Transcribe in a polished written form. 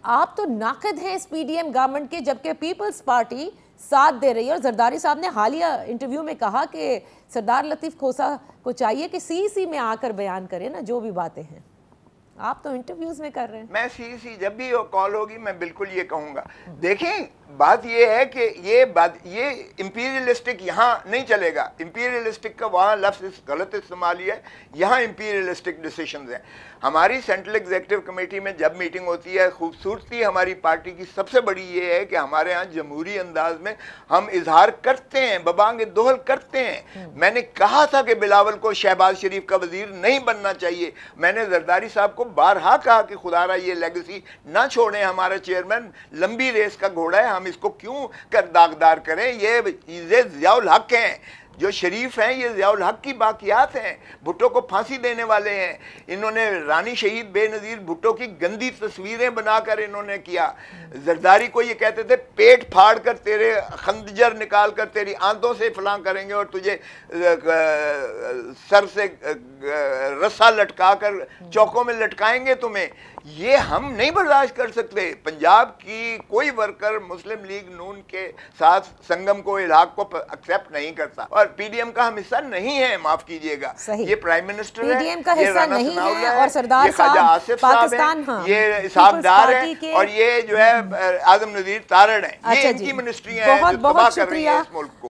आप तो नाक़िद हैं इस पीडीएम गवर्नमेंट के, जबकि पीपल्स पार्टी साथ दे रही है। और जरदारी साहब ने हालिया इंटरव्यू में कहा कि सरदार लतीफ़ खोसा को चाहिए कि सीसी में आकर बयान करें ना जो भी बातें हैं। आप तो इंटरव्यूज में कर रहे हैं। मैं सीसी जब भी कॉल होगी मैं बिल्कुल ये कहूंगा। देखें, बात ये है कि ये इंपीरियलिस्टिक यहाँ नहीं चलेगा। इंपीरियलिस्टिक का वहाँ लफ्ज़ गलत इस्तेमाल है, यहाँ इंपीरियलिस्टिक डिसीजंस हैं। हमारी सेंट्रल एग्जीक्यूटिव कमेटी में जब मीटिंग होती है, खूबसूरती हमारी पार्टी की सबसे बड़ी ये है कि हमारे यहाँ जमहूरी अंदाज में हम इजहार करते हैं, बबांग दोहल करते हैं। मैंने कहा था कि बिलावल को शहबाज शरीफ का वजीर नहीं बनना चाहिए। मैंने जरदारी साहब को बारहा कहा कि खुदारा ये लेगेसी ना छोड़ें, हमारा चेयरमैन लंबी रेस का घोड़ा है, हम इसको क्यों कर दागदार करें। ये ज़ियाउल हक हैं, जो शरीफ हैं, ये ज़ियाउल हक की बाकियात हैं। भुट्टो को फांसी देने वाले हैं। इन्होंने रानी शहीद बेनज़ीर भुट्टो की गंदी तस्वीरें बनाकर इन्होंने किया। जरदारी को ये कहते थे पेट फाड़ कर तेरे खंजर निकाल कर तेरी आंतों से फलां करेंगे और तुझे सर से रस्सा लटका कर चौकों में लटकाएंगे तुम्हें। ये हम नहीं बर्दाश्त कर सकते। पंजाब की कोई वर्कर मुस्लिम लीग नून के साथ संगम को, इलाक को एक्सेप्ट नहीं करता और पीडीएम का हम हिस्सा नहीं है। माफ कीजिएगा, ये प्राइम मिनिस्टर पीडीएम का हिस्सा नहीं है और सरदार ये ख्वाजा आसिफ साहब हैं, ये इसाकदार हैं और ये जो है आजम नजीर तारड़ हैं। ये इनकी मिनिस्ट्री है जो तबाह कर रही है इस मुल्क को।